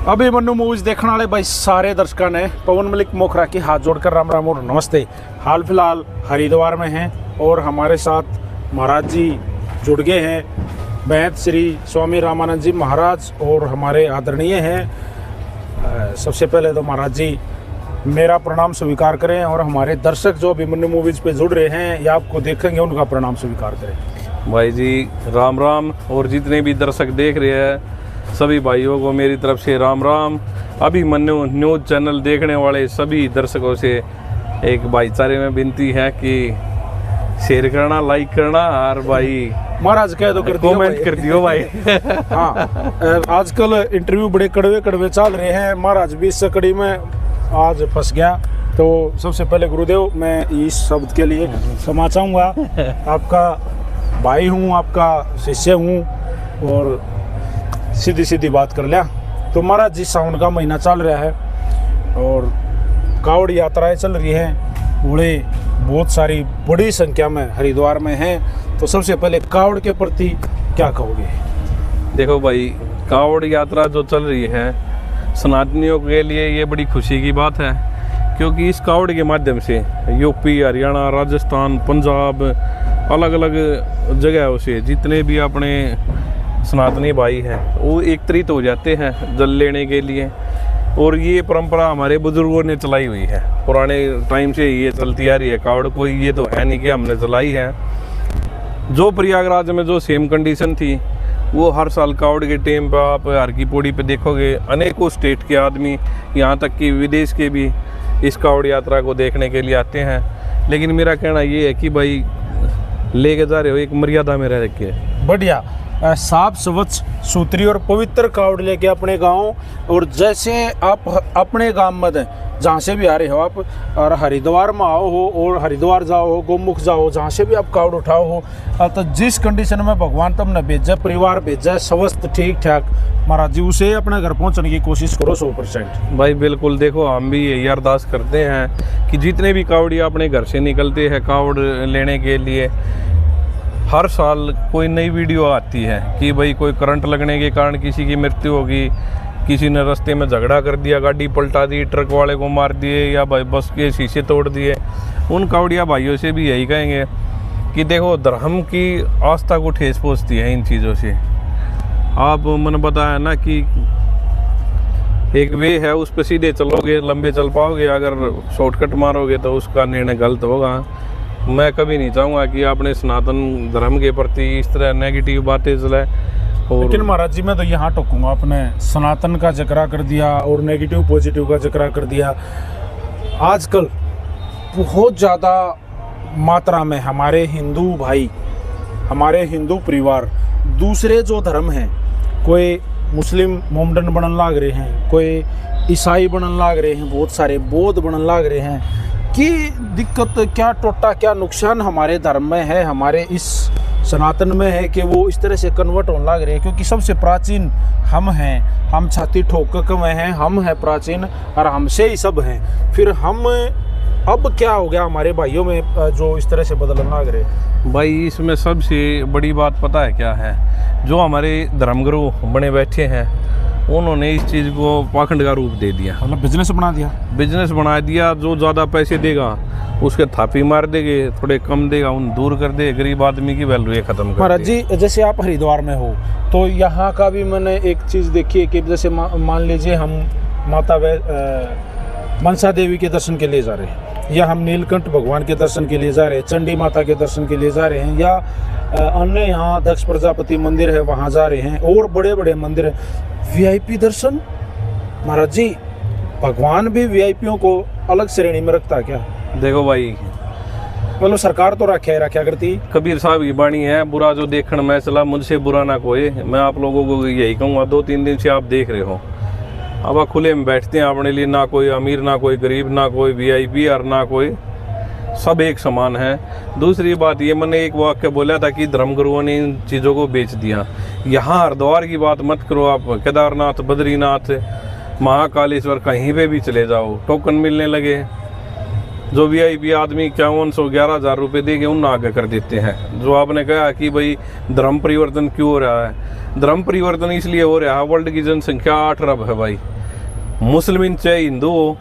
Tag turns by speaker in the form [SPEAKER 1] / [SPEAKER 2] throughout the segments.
[SPEAKER 1] Abhimanyu movies देखने वाले भाई सारे दर्शकों ने पवन मलिक मोखरा की हाथ जोड़कर राम राम और नमस्ते। हाल फिलहाल हरिद्वार में हैं और हमारे साथ महाराज जी जुड़ गए हैं। महंत श्री स्वामी रामानंद जी महाराज और हमारे आदरणीय हैं। सबसे पहले तो महाराज जी मेरा प्रणाम स्वीकार करें और हमारे दर्शक जो अभिमन्यु मूवीज पे जुड़ रहे हैं या आपको देखेंगे उनका प्रणाम स्वीकार करें।
[SPEAKER 2] भाई जी राम राम, और जितने भी दर्शक देख रहे हैं सभी भाइयों को मेरी तरफ से राम राम। अभिमन्यु न्यूज़ चैनल देखने वाले सभी दर्शकों से एक भाईचारे में विनती है कि शेयर करना, लाइक करना और भाई
[SPEAKER 1] महाराज कह दो,
[SPEAKER 2] कमेंट कर दियो भाई।
[SPEAKER 1] हाँ, आजकल इंटरव्यू बड़े कड़वे कड़वे चल रहे हैं, महाराज भी इस कड़ी में आज फंस गया। तो सबसे पहले गुरुदेव मैं इस शब्द के लिए क्षमा चाहूँगा। आपका भाई हूँ, आपका शिष्य हूँ और सीधी सीधी बात कर लिया। तो महाराज जी सावन का महीना चल रहा है और कावड़ यात्राएं चल रही हैं, घोड़े बहुत सारी बड़ी संख्या में हरिद्वार में हैं। तो सबसे पहले कावड़ के प्रति क्या कहोगे?
[SPEAKER 2] देखो भाई, कावड़ यात्रा जो चल रही है सनातनियों के लिए ये बड़ी खुशी की बात है, क्योंकि इस कावड़ के माध्यम से यूपी, हरियाणा, राजस्थान, पंजाब, अलग अलग जगहों से जितने भी अपने सनातनी भाई हैं वो एकत्रित हो जाते हैं जल लेने के लिए। और ये परंपरा हमारे बुजुर्गों ने चलाई हुई है, पुराने टाइम से ये चलती आ रही है। कावड़ कोई ये तो है नहीं कि हमने चलाई है। जो प्रयागराज में जो सेम कंडीशन थी वो हर साल कावड़ के टाइम पर आप हर की पौड़ी पे देखोगे अनेकों स्टेट के आदमी, यहाँ तक कि विदेश के भी इस कावड़ यात्रा को देखने के लिए आते हैं। लेकिन मेरा कहना ये है कि भाई लेके जा रहे हो एक मर्यादा में रह के।
[SPEAKER 1] बढ़िया, साफ स्वच्छ सूत्री और पवित्र कावड़ लेके अपने गांव, और जैसे आप अपने गांव में जहाँ से भी आ रहे हो आप, और हरिद्वार में आओ हो और हरिद्वार जाओ हो, गोमुख जाओ, जहाँ से भी आप कावड़ उठाओ हो, तो जिस कंडीशन में भगवान तुमने भेजा, परिवार भेजा, स्वस्थ ठीक ठाक, महाराज जी उसे अपने घर पहुँचने की कोशिश करो 100%।
[SPEAKER 2] भाई बिल्कुल, देखो हम भी यही अरदास करते हैं कि जितने भी कावड़िया अपने घर से निकलते हैं कावड़ लेने के लिए, हर साल कोई नई वीडियो आती है कि भाई कोई करंट लगने के कारण किसी की मृत्यु होगी, किसी ने रास्ते में झगड़ा कर दिया, गाड़ी पलटा दी, ट्रक वाले को मार दिए या भाई बस के शीशे तोड़ दिए। उन कावड़िया भाइयों से भी यही कहेंगे कि देखो धर्म की आस्था को ठेस पहुँचती है इन चीज़ों से। आप मैंने बताया ना कि एक वे है, उस पर सीधे चलोगे लंबे चल पाओगे, अगर शॉर्टकट मारोगे तो उसका निर्णय गलत होगा। मैं कभी नहीं चाहूँगा कि अपने सनातन धर्म के प्रति इस तरह नेगेटिव बातें चलाए।
[SPEAKER 1] लेकिन महाराज जी मैं तो यहाँ टोकूंगा, आपने सनातन का जिक्र कर दिया और नेगेटिव पॉजिटिव का जिक्र कर दिया। आजकल बहुत ज़्यादा मात्रा में हमारे हिंदू भाई, हमारे हिंदू परिवार दूसरे जो धर्म हैं, कोई मुस्लिम मोमडन बनन लाग रहे हैं, कोई ईसाई बनन लाग रहे हैं, बहुत सारे बौद्ध बनन लाग रहे हैं। कि दिक्कत क्या, टोटा क्या, नुकसान हमारे धर्म में है, हमारे इस सनातन में है कि वो इस तरह से कन्वर्ट होने लग रहे हैं। क्योंकि सबसे प्राचीन हम हैं, हम छाती ठोक में हैं, हम हैं प्राचीन और हमसे ही सब हैं। फिर हम अब क्या हो गया हमारे भाइयों में जो इस तरह से बदलने लग रहे?
[SPEAKER 2] भाई इसमें सबसे बड़ी बात पता है क्या है? जो हमारे धर्मगुरु बने बैठे हैं उन्होंने इस चीज़ को पाखंड का रूप दे दिया,
[SPEAKER 1] मतलब बिजनेस बना दिया।
[SPEAKER 2] बिजनेस बना दिया। जो ज़्यादा पैसे देगा उसके थापी मार देंगे, थोड़े कम देगा उन दूर कर दे, गरीब आदमी की वैल्यू खत्म कर।
[SPEAKER 1] महाराज जी जैसे आप हरिद्वार में हो तो यहाँ का भी मैंने एक चीज़ देखी है कि जैसे मान लीजिए हम माता मनसा देवी के दर्शन के लिए जा रहे हैं, या हम नीलकंठ भगवान के दर्शन के लिए जा रहे हैं, चंडी माता के दर्शन के लिए जा रहे हैं, या अन्य यहाँ दक्ष प्रजापति मंदिर है वहाँ जा रहे हैं, और बड़े बड़े मंदिर हैं। वीआईपी दर्शन, महाराज जी भगवान भी वीआईपीओं को अलग श्रेणी में रखता है क्या?
[SPEAKER 2] देखो भाई,
[SPEAKER 1] मतलब सरकार तो रखा करती।
[SPEAKER 2] कबीर साहब की बाणी है, बुरा जो देखण में चला मुझसे बुरा ना कोई। मैं आप लोगों को यही कहूँगा, 2-3 दिन से आप देख रहे हो अब खुले में बैठते हैं अपने लिए, ना कोई अमीर ना कोई गरीब, ना कोई वीआईपी और ना कोई, सब एक समान है। दूसरी बात ये, मैंने एक वाक्य बोला था कि धर्मगुरुओं ने इन चीज़ों को बेच दिया। यहाँ हरिद्वार की बात मत करो, आप केदारनाथ, बद्रीनाथ, महाकालेश्वर कहीं पे भी चले जाओ, टोकन मिलने लगे। जो वीआईपी आदमी 51-11,000 रुपये दे के उन आगे कर देते हैं। जो आपने कहा कि भाई धर्म परिवर्तन क्यों हो रहा है, धर्म परिवर्तन इसलिए हो रहा है, वर्ल्ड की जनसंख्या 8 अरब है भाई। मुस्लिम चाहे हिंदू हो,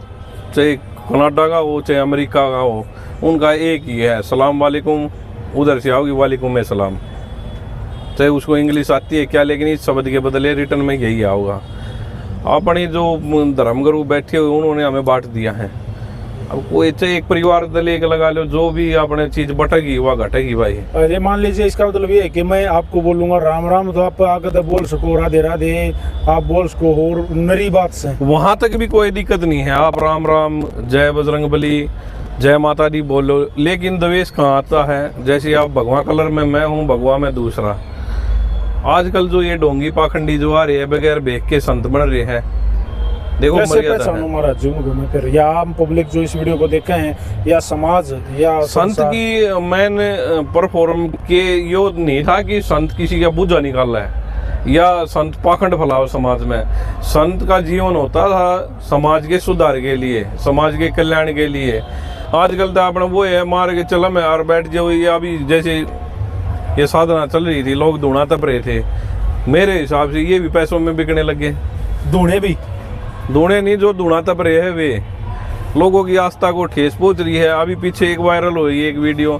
[SPEAKER 2] चाहे कनाडा का हो, चाहे अमेरिका का हो, उनका एक ही है, सलाम वालेकुम, उधर से आओगी वालेकुम सलाम। चाहे उसको इंग्लिश आती है क्या, लेकिन इस शब्द के बदले रिटर्न में यही आओगा। अपने जो धर्मगुरु बैठे हुए उन्होंने हमें बांट दिया है। अब कोई चाहे एक परिवार दल एक लगा लो, जो भी अपने चीज बटेगी वह घटेगी भाई।
[SPEAKER 1] अरे मान लीजिए इसका मतलब ये है कि मैं आपको बोलूंगा राम राम, तो आप आगे तो बोल सको राधे राधे, आप बोल सको और नरी बात से
[SPEAKER 2] वहां तक भी कोई दिक्कत नहीं है। आप राम राम, जय बजरंग बली, जय माता दी बोलो, लेकिन द्वेष कहाँ आता है। जैसे आप भगवा कलर में मैं हूँ, भगवा में दूसरा। आजकल जो ये डोंगी पाखंडी जो आ रही है, बगैर भेद के संत बन रहे हैं, देखो मर्यादा है।
[SPEAKER 1] महाराज जी में फिर या आम पब्लिक जो इस वीडियो को देखे हैं, या समाज या
[SPEAKER 2] संत की मैन परफॉर्म के यो नहीं था कि संत किसी का बुझा निकाल रहा है या संत पाखंड फैलाओ समाज में। संत का जीवन होता था समाज के सुधार के लिए, समाज के कल्याण के लिए। आजकल तो अपना वो है मार के चला मैं और बैठ जाओ। या अभी जैसे ये साधना चल रही थी, लोग धूना तप रहे थे, मेरे हिसाब से ये भी पैसों में बिकने लगे। धूने नहीं, जो धूना तप रहे हैं वे लोगों की आस्था को ठेस पहुंच रही है। अभी पीछे एक वायरल हुई एक वीडियो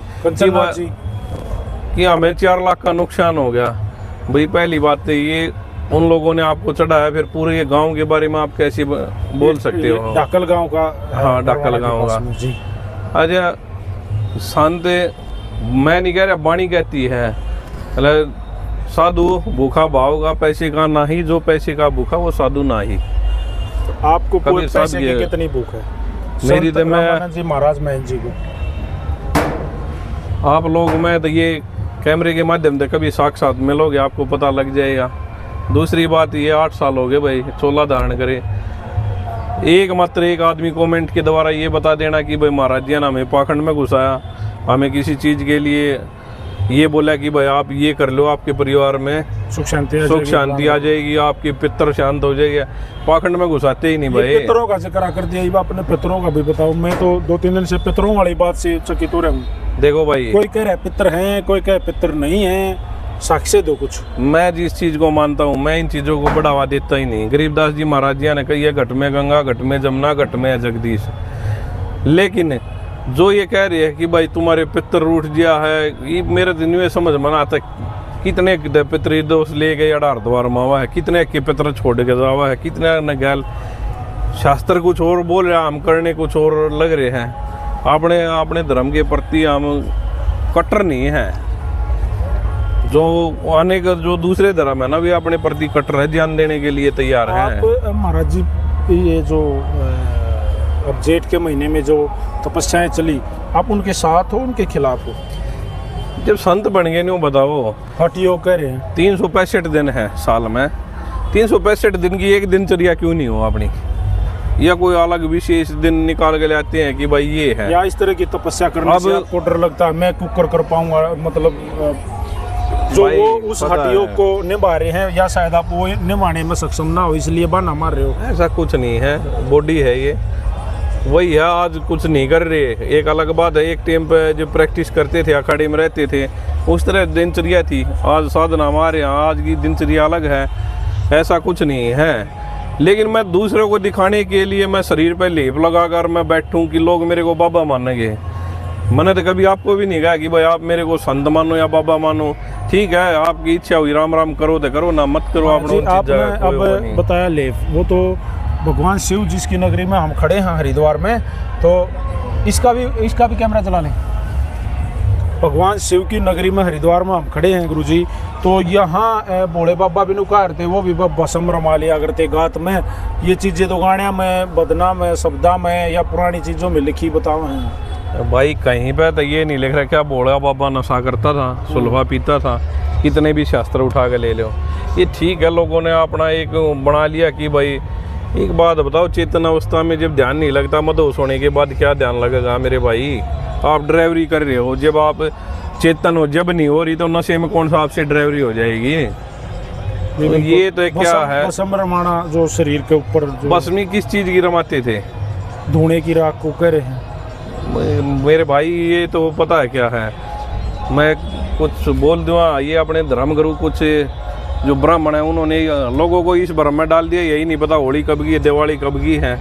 [SPEAKER 2] कि हमें 4 लाख का नुकसान हो गया। भाई पहली बात तो ये उन लोगों ने आपको चढ़ाया, फिर पूरे ये गांव के बारे में आप कैसे बोल सकते हो।
[SPEAKER 1] डाकल गांव का,
[SPEAKER 2] हाँ डाकल गांव का। अच्छा संत, मैं नहीं कह रहा, वाणी कहती है साधु भूखा भावगा पैसे का ना ही, जो पैसे का भूखा वो साधु ना ही।
[SPEAKER 1] आपको कोई पैसे की कितनी भूख है?
[SPEAKER 2] मेरी तो मैं
[SPEAKER 1] जी महाराज महन जी को
[SPEAKER 2] आप लोग, मैं तो ये कैमरे के माध्यम से कभी साक्षात मिलोगे आपको पता लग जाएगा। दूसरी बात ये 8 साल हो गए भाई चोला धारण करे। एक मात्र एक आदमी कमेंट के द्वारा ये बता देना कि भाई महाराज जी ने हमें पाखंड में घुसाया, हमें किसी चीज़ के लिए ये बोला कि भाई आप ये कर लो, आपके परिवार में सुख शांति आ जाएगी, आपकी पितर शांत हो जाएगी। पाखंड में घुसाते ही नहीं भाई।
[SPEAKER 1] पितरों का जिक्र कर दिया, अपने पितरों का भी बताओ। मैं तो 2-3 दिन से पितरों वाली बात से चकित हो रहा हूँ।
[SPEAKER 2] देखो भाई,
[SPEAKER 1] कोई कह रहा है पितर हैं, कोई कह पितर नहीं है, साक्ष्य दो कुछ।
[SPEAKER 2] मैं जिस चीज को मानता हूँ मैं इन चीजों को बढ़ावा देता ही नहीं। गरीबदास जी महाराज जी ने कही है, घट में गंगा, घट में जमुना, घट में जगदीश। लेकिन जो ये कह रही है कि भाई तुम्हारे पितर रूठ गया है, ये मेरे दिन में समझ में आता कितने पितरी दोष ले गए अड़ार द्वार मावा है, कितने के पितर छोड़ के जावा है, कितने न गैल। शास्त्र कुछ और बोल रहे हैं, हम करने कुछ और लग रहे हैं। अपने अपने धर्म के प्रति हम कट्टर नहीं है। जो आने का जो दूसरे धर्म है ना, वे अपने प्रति कट्टर है, ध्यान देने के लिए तैयार है।
[SPEAKER 1] महाराज जी ये जो अब जेठ के महीने में जो तपस्याएं चली, आप उनके साथ हो उनके खिलाफ हो?
[SPEAKER 2] जब संत बन गए नहीं बताओ,
[SPEAKER 1] हटियो कह रहे हैं
[SPEAKER 2] 365 दिन है साल में, 365 दिन की एक दिनचर्या क्यों नहीं हो अपनी, या कोई अलग विशेष दिन निकाल के लाते हैं कि भाई ये है।
[SPEAKER 1] या इस तरह की तपस्या करने से आपको डर लगता है मैं कुकर कर पाऊंगा, मतलब जो वो उस हटियो को निभा रहे हैं, या शायद आप वो निभाने में सक्षम ना हो इसलिए बहाना मार रहे हो?
[SPEAKER 2] ऐसा कुछ नहीं है, बॉडी है ये वही है। आज कुछ नहीं कर रहे, एक अलग बात है। एक टाइम पे जो प्रैक्टिस करते थे, अखाड़े में रहते थे, उस तरह दिनचर्या थी। आज साधना हमारे यहाँ आज की दिनचर्या अलग है, ऐसा कुछ नहीं है। लेकिन मैं दूसरों को दिखाने के लिए मैं शरीर पे लेप लगाकर मैं बैठूं कि लोग मेरे को बाबा मानेंगे। मैंने तो कभी आपको भी नहीं कहा कि भाई आप मेरे को संत मानो या बाबा मानो। ठीक है, आपकी इच्छा हुई राम राम करो तो करो, ना मत करो।
[SPEAKER 1] आपने अब बताया लेप, वो तो भगवान शिव जिसकी नगरी में हम खड़े हैं हरिद्वार में, तो इसका भी कैमरा चला लें। भगवान शिव की नगरी में हरिद्वार में हम खड़े हैं गुरुजी, तो यहाँ भोले बाबा भी नुकार थे, वो भी भस्म रमा लिया करते गात में। ये चीज़ें तो गाणिया में, बदना में, शब्दा में या पुरानी चीज़ों में लिखी बताओ हैं
[SPEAKER 2] भाई। कहीं पे तो ये नहीं लिख रहा क्या भोला बाबा नशा करता था, सुलभा पीता था। कितने भी शास्त्र उठा के ले लो, ये ठीक है। लोगों ने अपना एक बना लिया कि भाई, एक बात बताओ, चेतन अवस्था में जब ध्यान नहीं लगता, मदहोश होने के बाद क्या ध्यान लगेगा मेरे भाई? आप ड्राइवरी कर रहे हो, जब आप चेतन हो, जब नहीं हो रही तो नशे में कौन सा आपसे ड्राइवरी हो जाएगी? तो ये तो क्या है,
[SPEAKER 1] भस्म रमाना जो शरीर के ऊपर।
[SPEAKER 2] भस्मी किस चीज की रमाते थे?
[SPEAKER 1] धुएं की राख को कह रहे हैं।
[SPEAKER 2] मेरे भाई ये तो पता है क्या है, मैं कुछ बोल दूँगा, ये अपने धर्मगुरु कुछ जो ब्राह्मण है उन्होंने लोगों को इस भ्रम में डाल दिया, यही नहीं पता होली कब की है, दिवाली कब की है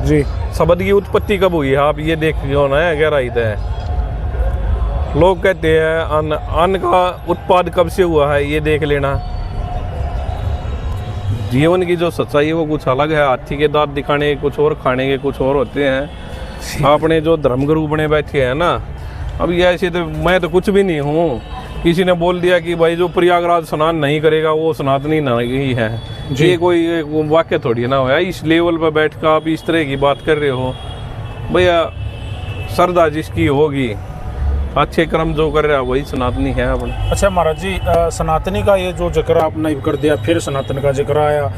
[SPEAKER 1] जी।
[SPEAKER 2] शब्द की उत्पत्ति कब हुई है, आप ये देख ना है गहराई है। लोग कहते हैं अन्न का उत्पाद कब से हुआ है, ये देख लेना। जीवन की जो सच्चाई है वो कुछ अलग है, हाथी के दांत दिखाने के कुछ और, खाने के कुछ और होते हैं। आपने जो धर्मगुरु बने बैठे हैं ना, अब ये ऐसे तो मैं तो कुछ भी नहीं हूँ, किसी ने बोल दिया कि भाई जो प्रयागराज स्नान नहीं करेगा वो सनातनी नहीं है, ये कोई वाक्य थोड़ी ना हो। इस लेवल पर बैठ कर आप इस तरह की बात कर रहे हो, भैया श्रद्धा जिसकी होगी, अच्छे कर्म जो कर रहा है वही सनातनी है अपने।
[SPEAKER 1] अच्छा महाराज जी, सनातनी का ये जो जिक्र आपने कर दिया, फिर सनातन का जिक्र आया।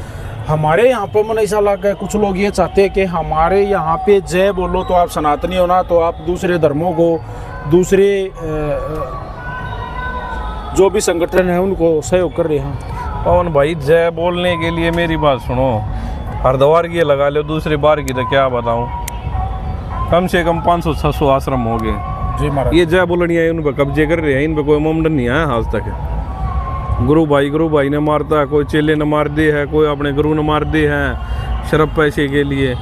[SPEAKER 1] हमारे यहाँ पर मन ऐसा लगा है, कुछ लोग ये चाहते हैं कि हमारे यहाँ पे जय बोलो तो आप सनातनी हो ना, तो आप दूसरे धर्मों को, दूसरे जो भी संगठन है उनको सहयोग कर रहे हैं।
[SPEAKER 2] पवन भाई जय बोलने के लिए मेरी बात सुनो, हरिद्वार की लगा लो, दूसरे बार की तो क्या बताऊं, कम से कम 500-600 आश्रम हो गए
[SPEAKER 1] जी महाराज।
[SPEAKER 2] ये जय बोलनी है, उन पर कब्जे कर रहे हैं, इन पर कोई मुमकिन नहीं आया आज तक। गुरु भाई ने मारता है, कोई चेले ने मार दिए है, कोई अपने गुरु ने मार दिए हैं शर्फ पैसे के लिए।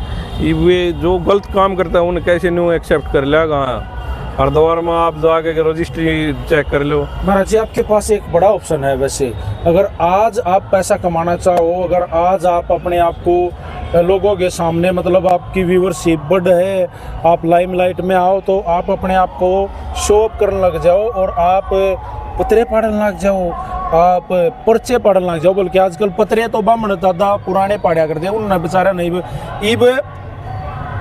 [SPEAKER 2] वे जो गलत काम करता है उन्हें कैसे न्यू एक्सेप्ट कर लेगा। हरिद्वार में आप जाके रजिस्ट्री चेक कर लो।
[SPEAKER 1] महाराज जी आपके पास एक बड़ा ऑप्शन है वैसे, अगर आज आप पैसा कमाना चाहो, अगर आज आप अपने आप को लोगों के सामने, मतलब आपकी व्यूअरशिप बढ़ है, आप लाइमलाइट में आओ, तो आप अपने आप को शो अप करने लग जाओ और आप पत्रे पाड़ने लग जाओ, आप पर्चे पाड़ने लग जाओ। बल्कि आजकल पत्रे तो बामण दादा पुराने पाड़ा करते हैं, उन्होंने बेचारा नहीं इब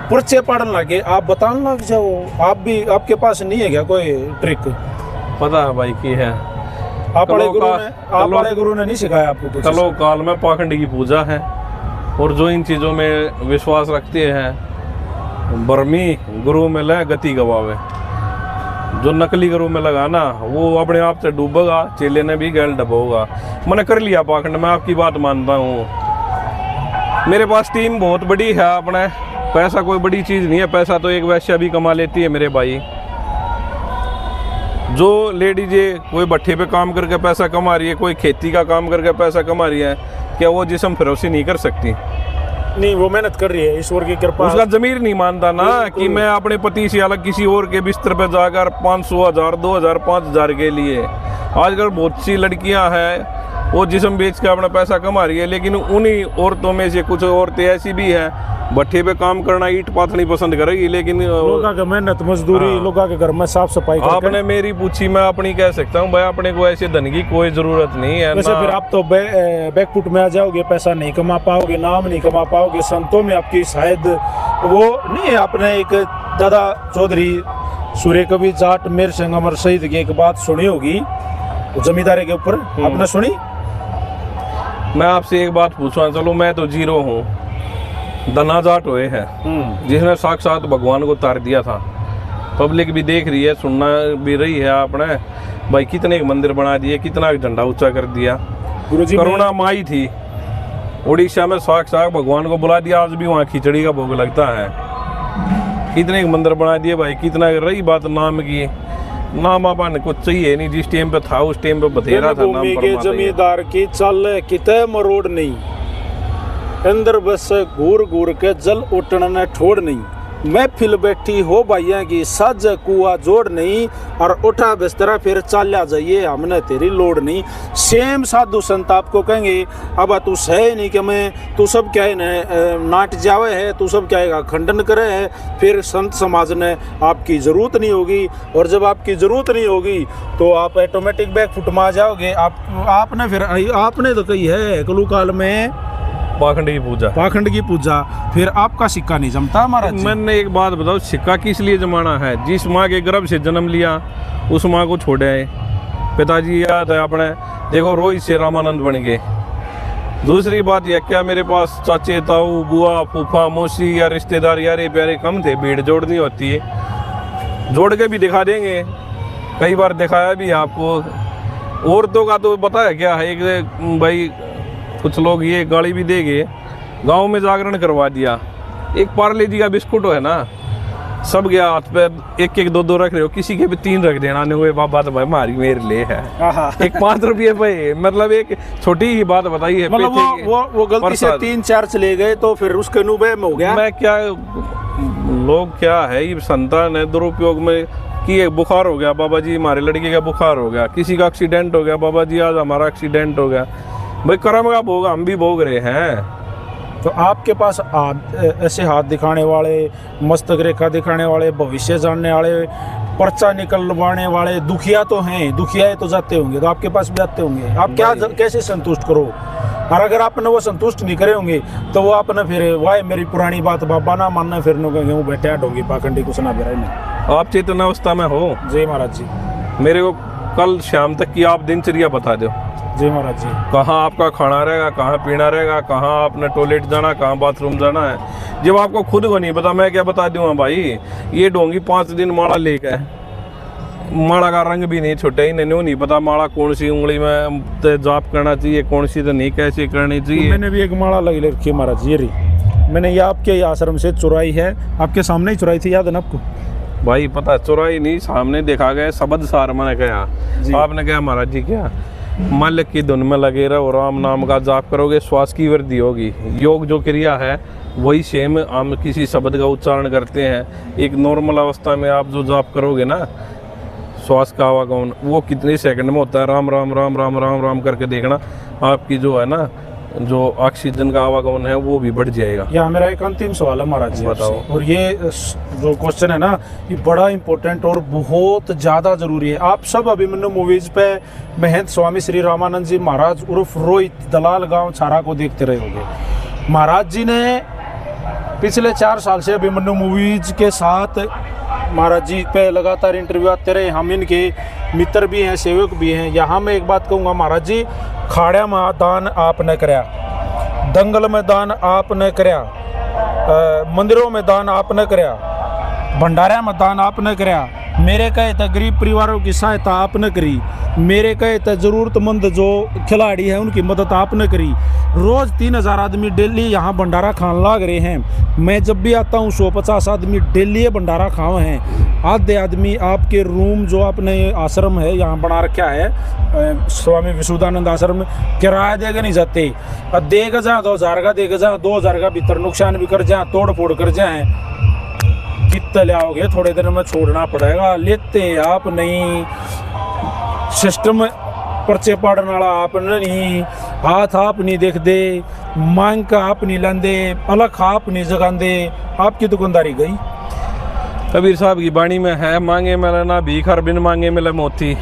[SPEAKER 1] पर्चे पाड़न लगे, आप बताने लग जाओ। आप भी, आपके पास नहीं है क्या कोई ट्रिक?
[SPEAKER 2] पता है भाई की है,
[SPEAKER 1] आप बड़े गुरु ने नहीं सिखाया आपको कुछ?
[SPEAKER 2] कलो काल में पाखंड की पूजा है, और जो इन चीज़ों में विश्वास रखते हैं, बर्मी गुरु में ले गति गवावे। जो नकली गुरु में लगाना वो अपने आप से डूबेगा, चेले ने भी गैल डबोगा। मैंने कर लिया पाखंड, मैं आपकी बात मानता हूँ। मेरे पास टीम बहुत बड़ी है, अपने पैसा कोई बड़ी चीज़ नहीं है, पैसा तो एक वैश्या भी कमा लेती है मेरे भाई। जो लेडीज कोई भट्ठे पे काम करके पैसा कमा रही है, कोई खेती का काम करके पैसा कमा रही है, क्या वो जिस्म फरोशी नहीं कर सकती?
[SPEAKER 1] नहीं, वो मेहनत कर रही है, ईश्वर की कृपा।
[SPEAKER 2] उसका जमीर नहीं मानता ना कि मैं अपने पति से अलग किसी और के बिस्तर पे जाकर 500, 1000, 2000, 5000 के लिए। आजकल बहुत सी लड़कियां हैं वो जिस्म बेच के अपना पैसा कमा रही है, लेकिन उन्हीं औरतों में से कुछ औरतें ऐसी भी हैं भट्ठे पे काम करना, ईट पाथनी पसंद करेगी, लेकिन
[SPEAKER 1] लोगों का मेहनत मजदूरी, लोगों के घर में साफ सफाई।
[SPEAKER 2] आपने मेरी पूछी, मैं अपनी कह सकता हूँ भाई, अपने को ऐसे धन की कोई जरूरत नहीं है।
[SPEAKER 1] वैसे फिर आप तो बैकफुट में आ जाओगे, पैसा नहीं कमा पाओगे, नाम नहीं कमा पाओगे, संतों में आपकी शायद वो नहीं है। आपने एक दादा चौधरी सूर्य कवि जाट मेर सिंह अमर शहीद की एक बात सुनी होगी जमींदारी के ऊपर, आपने सुनी?
[SPEAKER 2] मैं आपसे एक बात पूछूं, चलो मैं तो जीरो हूँ, धना जाट हुए हैं जिसने साक्षात भगवान को तार दिया था। पब्लिक भी देख रही है, सुनना भी रही है। आपने भाई कितने मंदिर बना दिए, कितना झंडा ऊंचा कर दिया।
[SPEAKER 1] गुरुजी
[SPEAKER 2] करुणा माई थी उड़ीसा में, साक्षात भगवान को बुला दिया, आज भी वहाँ खिचड़ी का भोग लगता है। कितने मंदिर बना दिए भाई, कितना। रही बात नाम की, नाम अपन कुछ चाहिए नहीं, जिस टाइम पे था उस टाइम पे बतेरा था नाम
[SPEAKER 1] के जमींदार की चल किते मरोड़ नहीं, अंदर बस घूर घूर के जल उठन ने ठोड़ नहीं। महफिल बैठी हो भाइया की, सज कुआ जोड़ नहीं, और उठा बिस्तरा फिर चाल्या जाइए, हमने तेरी लोड़ नहीं। सेम साधु संत आपको कहेंगे अब तू सह नहीं कि मैं, तू सब क्या है नाट जावे है, तू सब क्या है खंडन करे है, फिर संत समाज ने आपकी ज़रूरत नहीं होगी। और जब आपकी ज़रूरत नहीं होगी तो आप ऑटोमेटिक बैकफुट में आ जाओगे। आपने फिर आपने तो कही है कलू काल में
[SPEAKER 2] पाखंड की पूजा, फिर आपका सिक्का नहीं जमता हमारा। मैंने एक बात बताओ, सिक्का किस लिए जमाना है? जिस माँ के गर्भ से जन्म लिया उस माँ को छोड़े आए पिताजी, याद है अपने, देखो रोहित से रामानंद बन गए। दूसरी बात यह, क्या मेरे पास चाचे ताऊ बुआ फूफा मौसी या रिश्तेदार यारे प्यारे कम थे? भीड़ जोड़नी होती है, जोड़ के भी दिखा देंगे, कई बार दिखाया भी आपको। औरतों का तो पता है क्या है, एक भाई कुछ लोग ये गाली भी देंगे, गांव में जागरण करवा दिया। एक पार्ले जी का बिस्कुट है ना, सब गया हाथ पे एक एक दो दो रख रहे हो, किसी के भी 3 रख देना नहीं हुए बाबा तो भाई मारी मेरे लिए है। एक 5 रुपये पे, मतलब एक छोटी ही बात बताई है।
[SPEAKER 1] मतलब वो गलती से 3-4 चले गए तो फिर उसके अनुभव में हो गया।
[SPEAKER 2] मैं क्या, लोग क्या है ये संतान है दुरुपयोग में कि एक बुखार हो गया बाबा जी, हमारे लड़के का बुखार हो गया, किसी का एक्सीडेंट हो गया बाबा जी, आज हमारा एक्सीडेंट हो गया। भाई कर्म का भोग हम भी भोग रहे हैं।
[SPEAKER 1] तो आपके पास ऐसे हाथ दिखाने वाले, मस्तक रेखा दिखाने वाले, भविष्य जानने वाले, पर्चा निकलवाने वाले दुखिया तो हैं, दुखिया तो जाते होंगे, तो आपके पास भी आते होंगे। आप क्या कैसे संतुष्ट करो? और अगर आपने वो संतुष्ट नहीं करे होंगे तो वो आपने फिर वाह मेरी पुरानी बात बाबा ना मानना, फिर नो कहेंगे वो बैठे ढोंगी पाखंडी कुछ ना बेरा नहीं।
[SPEAKER 2] आप चेतन अवस्था में हो?
[SPEAKER 1] जी महाराज जी।
[SPEAKER 2] मेरे को कल शाम तक की आप दिनचर्या बता दो।
[SPEAKER 1] जी महाराज जी।
[SPEAKER 2] कहाँ आपका खाना रहेगा, कहाँ पीना रहेगा, कहाँ आपने टॉयलेट जाना, कहाँ बाथरूम जाना है। जब आपको खुद को नहीं पता मैं क्या बता दूंगा भाई। ये ढोंगी 5 दिन माला लेके है, माला का रंग भी नहीं छुटे ही नहीं पता माला कौन सी उंगली में जाप करना चाहिए, कौन सी तो नहीं कैसे करनी चाहिए।
[SPEAKER 1] मैंने भी एक माला लगी रखी है महाराज जी, ये रही मैंने ये आपके आश्रम से चुराई है, आपके सामने ही चुराई थी, याद है ना आपको?
[SPEAKER 2] भाई पता चुराई नहीं, सामने देखा गया शब्द सार मैंने कहा। आपने कहा महाराज जी क्या मालिक की धुन में लगे रहो, राम नाम का जाप करोगे, श्वास की वृद्धि होगी। योग जो क्रिया है वही सेम हम किसी शब्द का उच्चारण करते हैं। एक नॉर्मल अवस्था में आप जो जाप करोगे ना, श्वास का आवागमन वो कितने सेकंड में होता है, राम राम राम राम राम राम करके देखना, आपकी जो है ना जो ऑक्सीजन का आवागमन है वो भी बढ़ जाएगा।
[SPEAKER 1] यहाँ मेरा एक अंतिम सवाल है महाराज जी,
[SPEAKER 2] बताओ।
[SPEAKER 1] और ये जो क्वेश्चन है ना ये बड़ा इंपॉर्टेंट और बहुत ज़्यादा ज़रूरी है। आप सब अभिमन्यु मूवीज पे महंत स्वामी श्री रामानंद जी महाराज उर्फ रोहित दलाल गांव छारा को देखते रहे होंगे। महाराज जी ने पिछले 4 साल से अभिमन्यु मूवीज के साथ महाराज जी पे लगातार इंटरव्यू आते रहे। हम इनके मित्र भी हैं, सेवक भी हैं। यहाँ मैं एक बात कहूँगा महाराज जी, खाड़ा में दान आपने कराया, दंगल में दान आपने कराया, मंदिरों में दान आपने कराया, भंडारा में दान आपने कराया, मेरे कहे तो गरीब परिवारों की सहायता आपने करी, मेरे कहे तो ज़रूरतमंद जो खिलाड़ी हैं उनकी मदद आपने करी। रोज़ 3000 आदमी डेली यहाँ भंडारा खान लाग रहे हैं। मैं जब भी आता हूँ 150 आदमी डेली ये भंडारा खाओ हैं। आधे आदमी आपके रूम जो आपने आश्रम है यहाँ बना रखा है स्वामी विशुद्धानंद आश्रम, किराया देगा नहीं जाते, और देगा जहाँ 2000 का देगा, जहाँ 2000 का भीतर नुकसान भी कर जाए, तोड़ फोड़ कर जाए, कितने ले आओगे, थोड़े दिन में छोड़ना पड़ेगा। लेते आप नहीं, सिस्टम पर्चे पाड़ने वाला आप नहीं, हाथ आप नहीं देख दे, मांग का आप नहीं लांदे, अलग आप नहीं जगांदे, आपकी दुकानदारी गई।
[SPEAKER 2] कबीर साहब की बाणी में है, मांगे मिले ना भीख और बिन मांगे मिले मोती।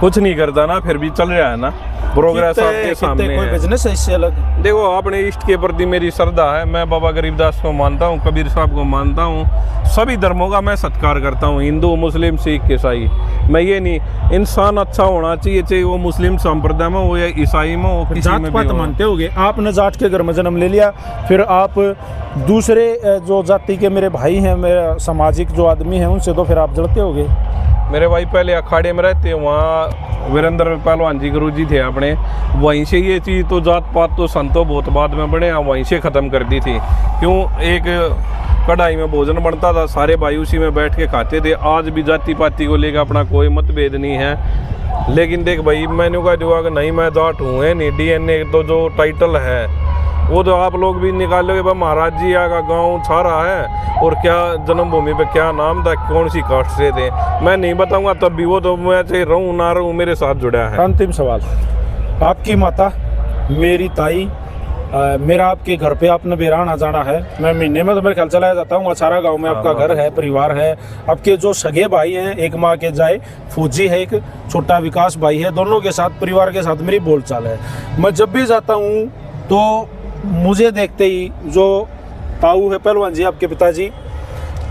[SPEAKER 2] कुछ नहीं करता ना फिर भी चल रहा है ना, प्रोग्रेस आपके सामने
[SPEAKER 1] कोई
[SPEAKER 2] है।
[SPEAKER 1] बिजनेस है इससे अलग?
[SPEAKER 2] देखो अपने इष्ट के प्रति मेरी श्रद्धा है। मैं बाबा गरीबदास को मानता हूँ, कबीर साहब को मानता हूँ, सभी धर्मों का मैं सत्कार करता हूँ, हिंदू मुस्लिम सिख ईसाई। मैं ये नहीं, इंसान अच्छा होना चाहिए, चाहे वो मुस्लिम संप्रदाय में हो या ईसाई में हो, किसी में भी
[SPEAKER 1] जात-पात
[SPEAKER 2] हो।
[SPEAKER 1] मानते होगे, आपने जाट के घर में जन्म ले लिया, फिर आप दूसरे जो जाति के मेरे भाई हैं, मेरे सामाजिक जो आदमी हैं उनसे तो फिर आप जलते होगे।
[SPEAKER 2] मेरे भाई पहले अखाड़े में रहते, वहाँ वीरेंद्र पहलवान जी गुरु जी थे अपने, वहीं से ये चीज़ तो जात पात तो संतो बहुत बाद में बने, वहीं से ख़त्म कर दी थी। क्यों? एक कढ़ाई में भोजन बनता था, सारे भाई उसी में बैठ के खाते थे। आज भी जाति पाति को लेकर अपना कोई मतभेद नहीं है। लेकिन देख भाई, मैंने कहा जो नहीं मैं जाट हूँ है नहीं, DNA तो जो टाइटल है वो तो आप लोग भी निकालोगे। भाई महाराज जी का गांव छारा है और क्या जन्मभूमि पे क्या नाम था, कौन सी कास्ट से थे, मैं नहीं बताऊंगा, तब भी वो तो मैं चाहे रहूँ ना रहूँ मेरे साथ जुड़ा है।
[SPEAKER 1] अंतिम सवाल, आपकी माता मेरी ताई, मेरा आपके घर पे आपने बेरा आना जाना है, मैं महीने में तो मेरे ख्याल चलाया जाता हूँ। अछारा गांव में आपका घर है, परिवार है, आपके जो सगे भाई हैं, एक माँ के जाए फौजी है, एक छोटा विकास भाई है, दोनों के साथ परिवार के साथ मेरी बोलचाल है। मैं जब भी जाता हूँ तो मुझे देखते ही जो ताऊ है पहलवान जी आपके पिताजी,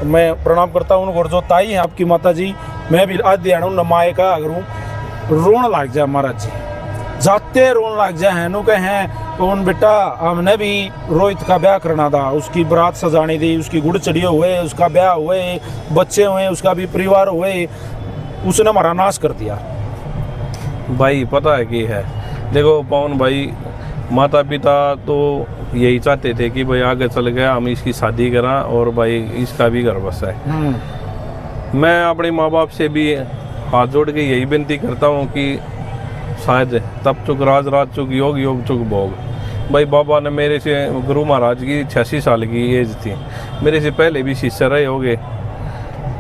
[SPEAKER 1] मैं प्रणाम करता हूँ उनको, और जो ताई है आपकी माता जी, मैं भी आज दिया हूँ नमाए का अगर हूँ, रोन लग जाए महाराज जी, जाते रोन लग जाए। नो कहें कौन बेटा, हमने भी रोहित का ब्याह करना था, उसकी बारात सजानी थी, उसकी गुड़ चढ़िए हुए, उसका ब्याह हुए, बच्चे हुए, उसका भी परिवार हुए, उसने हमारा नाश कर दिया।
[SPEAKER 2] भाई पता है कि है, देखो पवन भाई, माता पिता तो यही चाहते थे कि भाई आगे चल गया हम इसकी शादी करा और भाई इसका भी घर बसा है। मैं अपने माँ बाप से भी हाथ जोड़ के यही विनती करता हूँ कि शायद तब चुक राज राज चुक योग योग चुक भोग। भाई बाबा ने मेरे से, गुरु महाराज की 86 साल की एज थी, मेरे से पहले भी शिष्य रहे होंगे,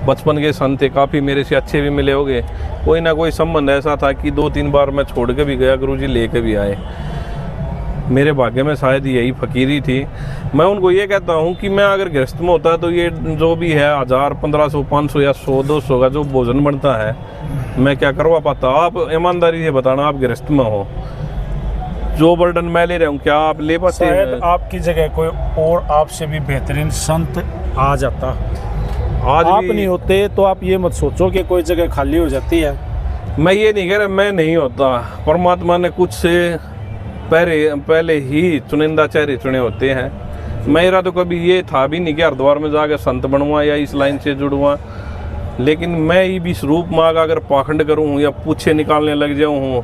[SPEAKER 2] बचपन के संत थे, काफ़ी मेरे से अच्छे भी मिले होंगे। कोई ना कोई संबंध ऐसा था कि 2-3 बार मैं छोड़ के भी गया, गुरुजी लेके भी आए। मेरे भाग्य में शायद यही फकीरी थी। मैं उनको ये कहता हूँ कि मैं अगर गृहस्थ में होता तो ये जो भी है 1000, 1500, 500 या 100, 200 का जो भोजन बनता है मैं क्या करवा पाता। आप ईमानदारी से बताना, आप गृहस्थ में हो, जो बर्डन मैं ले रहा हूँ क्या आप ले पाते हैं?
[SPEAKER 1] शायद आपकी जगह कोई और आपसे भी बेहतरीन संत आ जाता।
[SPEAKER 2] आज
[SPEAKER 1] आप
[SPEAKER 2] भी
[SPEAKER 1] नहीं होते तो आप ये मत सोचो कि कोई जगह खाली हो जाती है।
[SPEAKER 2] मैं ये नहीं कह रहा मैं नहीं होता, परमात्मा ने कुछ से पहले ही चुनिंदा चेहरे चुने होते हैं। मेरा तो कभी ये था भी नहीं कि हरिद्वार में जाकर संत बनूँ या इस लाइन से जुड़ूँ, लेकिन मैं ही भी स्वरूप माँ का अगर पाखंड करूँ या पूछे निकालने लग जाऊँ।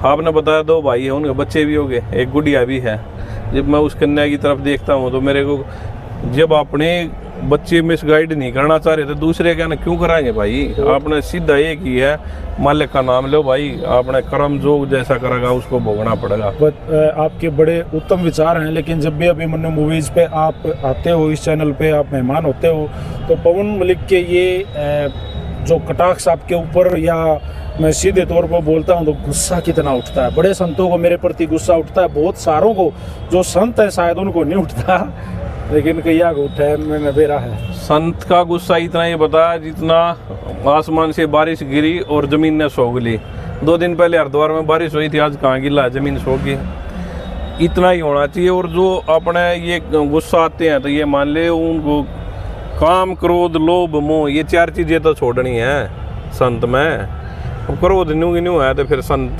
[SPEAKER 2] आपने बताया 2 भाई है, उनके बच्चे भी हो गए, एक गुड़िया भी है। जब मैं उस कन्या की तरफ देखता हूँ तो मेरे को, जब अपने बच्चे मिसगाइड नहीं करना चाह रहे तो दूसरे क्या ना क्यों कराएंगे भाई? आपने सीधा एक ही है, मालिक का नाम लो भाई, आपने कर्म जो जैसा करेगा उसको भोगना पड़ेगा।
[SPEAKER 1] आपके बड़े उत्तम विचार हैं, लेकिन जब भी अभिमन्यु मूवीज़ पे आप आते हो, इस चैनल पे आप मेहमान होते हो, तो पवन मलिक के ये जो कटाक्ष आपके ऊपर, या मैं सीधे तौर पर बोलता हूँ तो गुस्सा कितना उठता है। बड़े संतों को मेरे प्रति गुस्सा उठता है, बहुत सारों को, जो संत है शायद उनको नहीं उठता, लेकिन कईया को उठा है, मैंने बेरा है।
[SPEAKER 2] संत का गुस्सा इतना ही बताया जितना आसमान से बारिश गिरी और जमीन ने सो गली। 2 दिन पहले हरिद्वार में बारिश हुई थी, आज कहाँ गिला, जमीन सो गई। इतना ही होना चाहिए। और जो अपने ये गुस्सा आते हैं तो ये मान ले उनको काम, क्रोध, लोभ, मोह, ये 4 चीज़ें तो छोड़नी है संत में। क्रोध न्यू है तो फिर संत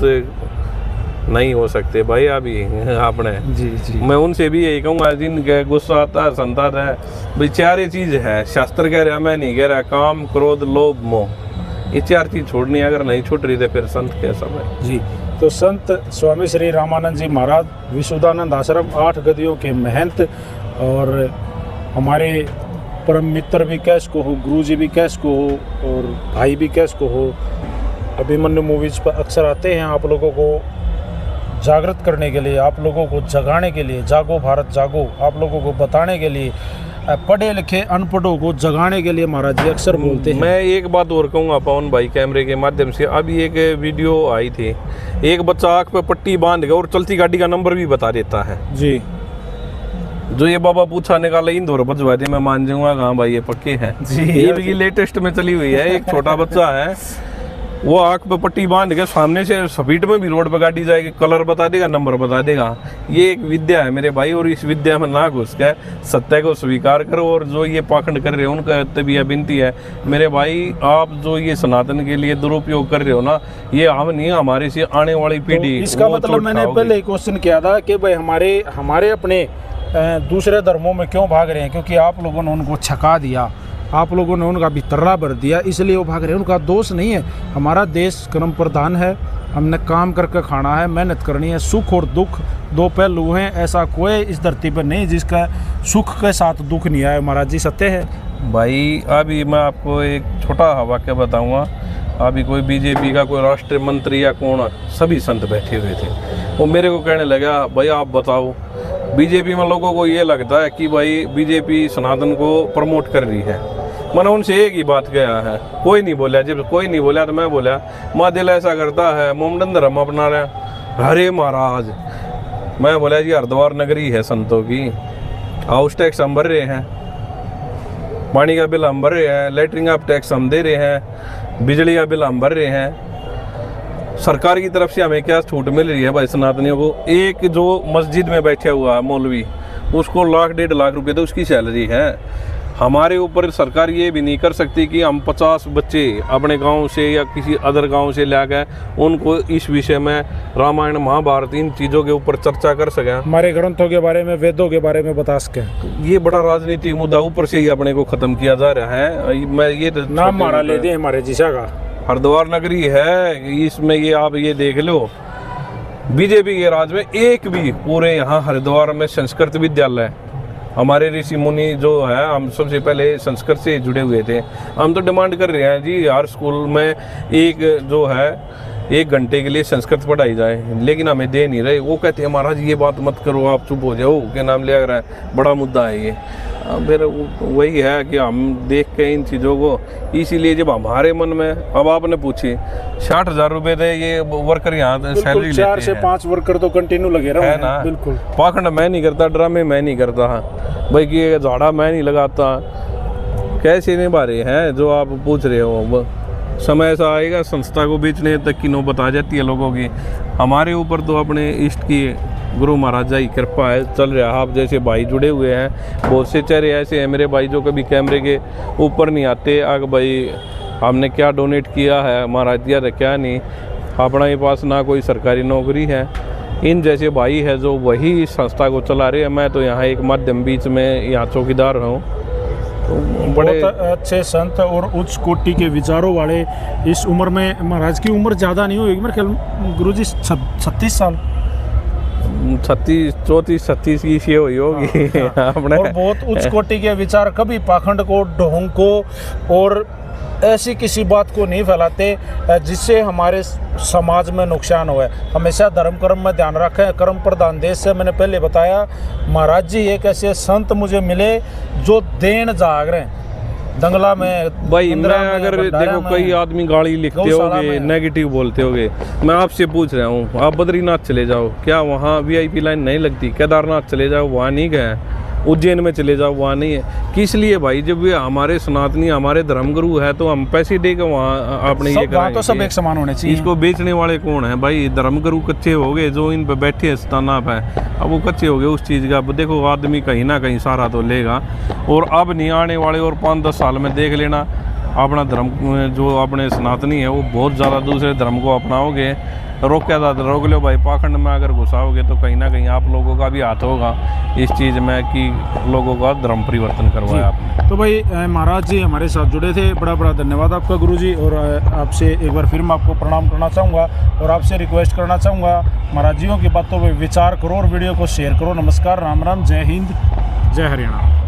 [SPEAKER 2] नहीं हो सकते भाई। अभी आपने
[SPEAKER 1] जी
[SPEAKER 2] मैं उनसे भी यही कहूँगा, जिनके गुस्सा आता है, संत आता है, भाई 4 चीज़ है, शास्त्र कह रहा, मैं नहीं कह रहा, काम, क्रोध, लोभ, मोह, ये 4 चीज़ छोड़नी है। अगर नहीं छूट रही तो फिर संत कैसा है?
[SPEAKER 1] जी, तो संत स्वामी श्री रामानंद जी महाराज विशुद्धानंद आश्रम 8 गदियों के महंत, और हमारे परम मित्र भी कैस को हो, गुरु जी भी कैस को हो, और भाई भी कैस को हो, अभिमन्यु मूवीज़ पर अक्सर आते हैं आप लोगों को जागृत करने के लिए, आप लोगों को जगाने के लिए, जागो भारत जागो, आप लोगों को बताने के लिए, पढ़े लिखे अनपढ़ों को जगाने के लिए महाराज जी अक्सर बोलते हैं।
[SPEAKER 2] मैं एक बात और कहूँगा पवन भाई, कैमरे के माध्यम से, अभी एक वीडियो आई थी, एक बच्चा आँख पे पट्टी बांध के और चलती गाड़ी का नंबर भी बता देता है।
[SPEAKER 1] जी,
[SPEAKER 2] जो ये बाबा पूछा निकाला इंदौर बजवा दे, मैं मान जाऊँगा हाँ भाई ये पक्के हैं। ये भी लेटेस्ट में चली हुई है। एक छोटा बच्चा है, वो आँख पे पट्टी बांध के सामने से स्पीड में भी रोड पर गाड़ी जाएगी, कलर बता देगा, नंबर बता देगा। ये एक विद्या है मेरे भाई, और इस विद्या में ना घुस के सत्य को स्वीकार करो। और जो ये पाखंड कर रहे हो उनका तभी विनती है मेरे भाई, आप जो ये सनातन के लिए दुरुपयोग कर रहे हो ना, ये हम नहीं, हमारे से आने वाली पीढ़ी।
[SPEAKER 1] तो इसका मतलब मैंने पहले क्वेश्चन किया था कि भाई हमारे अपने दूसरे धर्मों में क्यों भाग रहे हैं? क्योंकि आप लोगों ने उनको छका दिया, आप लोगों ने उनका भितर्रा भर दिया, इसलिए वो भाग रहे हैं। उनका दोष नहीं है। हमारा देश कर्म प्रधान है, हमने काम करके खाना है, मेहनत करनी है। सुख और दुख 2 पहलू हैं, ऐसा कोई इस धरती पर नहीं जिसका सुख के साथ दुख नहीं आए। महाराज जी सत्य है
[SPEAKER 2] भाई। अभी मैं आपको एक छोटा वाक्य बताऊंगा। अभी कोई बीजेपी का कोई राष्ट्रीय मंत्री या कौन, सभी संत बैठे हुए थे, वो मेरे को कहने लगा भाई आप बताओ, बीजेपी में लोगों को ये लगता है कि भाई बीजेपी सनातन को प्रमोट कर रही है। मैंने उनसे एक ही बात कहा है, कोई नहीं बोला। जब कोई नहीं बोला तो मैं बोला, माँ दिल ऐसा करता है, मोमडन धर्म अपना रहे। अरे महाराज, मैं बोला जी हरिद्वार नगरी है संतों की, हाउस टैक्स हम भर रहे हैं, पानी का बिल हम भर रहे हैं, लेटरिन का टैक्स हम दे रहे हैं, बिजली का बिल हम भर रहे हैं। सरकार की तरफ से हमें क्या छूट मिल रही है भाई सनातनियों को? एक जो मस्जिद में बैठा हुआ है मौलवी, उसको 1-1.5 लाख रुपए तो उसकी सैलरी है। हमारे ऊपर सरकार ये भी नहीं कर सकती कि हम 50 बच्चे अपने गांव से या किसी अदर गांव से ला गए, उनको इस विषय में रामायण महाभारत इन चीज़ों के ऊपर चर्चा कर सकें, हमारे
[SPEAKER 1] ग्रंथों के बारे में, वेदों के बारे में बता सकें।
[SPEAKER 2] ये बड़ा राजनीतिक मुद्दा ऊपर से ही अपने को ख़त्म किया जा रहा है। मैं ये
[SPEAKER 1] नाम मारा ले दे हमारे जिसा का
[SPEAKER 2] हरिद्वार नगरी है, इसमें ये आप ये देख लो, बीजेपी के राज में एक भी पूरे यहाँ हरिद्वार में संस्कृत विद्यालय, हमारे ऋषि मुनि जो है, हम सबसे पहले संस्कृत से जुड़े हुए थे। हम तो डिमांड कर रहे हैं जी हर स्कूल में एक जो है 1 घंटे के लिए संस्कृत पढ़ाई जाए, लेकिन हमें दे नहीं रहे। वो कहते हैं महाराज ये बात मत करो, आप चुप हो जाओ, क्या नाम लिया रहा है, बड़ा मुद्दा है ये। फिर वही है कि हम देख के इन चीज़ों को, इसीलिए जब हमारे मन में, अब आपने पूछी 60,000 रुपये थे ये वर्कर यहाँ सैलरी लेते हैं।
[SPEAKER 1] 4 से 5 वर्कर तो कंटिन्यू लगे रहे
[SPEAKER 2] है ना।
[SPEAKER 1] बिल्कुल।
[SPEAKER 2] पाखंड मैं नहीं करता, ड्रामे मैं नहीं करता भाई, कि झाड़ा मैं नहीं लगाता। कैसे निभा रहे हैं जो आप पूछ रहे हो। समय ऐसा आएगा संस्था को बेचने तक की नौबत आ जाती है लोगों की। हमारे ऊपर तो अपने इष्ट की गुरु महाराजा की कृपा है, चल रहा है। आप जैसे भाई जुड़े हुए हैं, बहुत से चेहरे ऐसे हैं मेरे भाई जो कभी कैमरे के ऊपर नहीं आते। अगर भाई हमने क्या डोनेट किया है, महाराज दिया था क्या नहीं, अपना ही पास ना कोई सरकारी नौकरी है। इन जैसे भाई है जो वही संस्था को चला रहे हैं। मैं तो यहाँ एक माध्यम बीच में यहाँ चौकीदार हूँ। तो बड़े
[SPEAKER 1] अच्छे संत और उच्च कोटि के विचारों वाले इस उम्र में, महाराज की उम्र ज़्यादा नहीं होगी मेरे ख्याल गुरुजी 36 साल,
[SPEAKER 2] 34-36 की सी हुई होगी। अपने
[SPEAKER 1] और बहुत उच्च कोटि के विचार, कभी पाखंड को, ढोंग को और ऐसी किसी बात को नहीं फैलाते जिससे हमारे समाज में नुकसान हुआ है। हमेशा धर्म कर्म में ध्यान रखें। कर्म प्रधान देश से मैंने पहले बताया, महाराज जी एक ऐसे संत मुझे मिले जो देन जाग रहे हैं। दंगला में
[SPEAKER 2] भाई मैं अगर देखो कई आदमी गाली लिखते होगे, नेगेटिव बोलते होगे, मैं आपसे पूछ रहा हूँ, आप बद्रीनाथ चले जाओ, क्या वहाँ VIP लाइन नहीं लगती? केदारनाथ चले जाओ, वहाँ नहीं गए। उज्जैन में चले जाओ, वहाँ नहीं है। किस लिए भाई? जब ये हमारे सनातनी, हमारे धर्मगुरु है तो हम पैसे दे के वहाँ आपने ये करा,
[SPEAKER 1] तो सब एक समान होने चाहिए।
[SPEAKER 2] इसको बेचने वाले कौन है भाई? धर्मगुरु कच्चे हो गए जो इन पे बैठे हैं स्थाना पे, अब वो कच्चे हो गए उस चीज़ का। अब देखो आदमी कहीं ना कहीं सारा तो लेगा, और अब नहीं आने वाले और 5-10 साल में देख लेना अपना धर्म जो अपने सनातनी है वो बहुत ज़्यादा दूसरे धर्म को अपनाओगे। रोका था तो रोक लो भाई, पाखंड में अगर घुसाओगे तो कहीं ना कहीं आप लोगों का भी हाथ होगा इस चीज़ में कि लोगों का धर्म परिवर्तन करवाया आपने।
[SPEAKER 1] तो भाई महाराज जी हमारे साथ जुड़े थे, बड़ा बड़ा धन्यवाद आपका गुरुजी। और आपसे एक बार फिर मैं आपको प्रणाम करना चाहूँगा और आपसे रिक्वेस्ट करना चाहूँगा, महाराज जियों की बातों पर विचार करो और वीडियो को शेयर करो। नमस्कार, राम राम, जय हिंद, जय हरियाणा।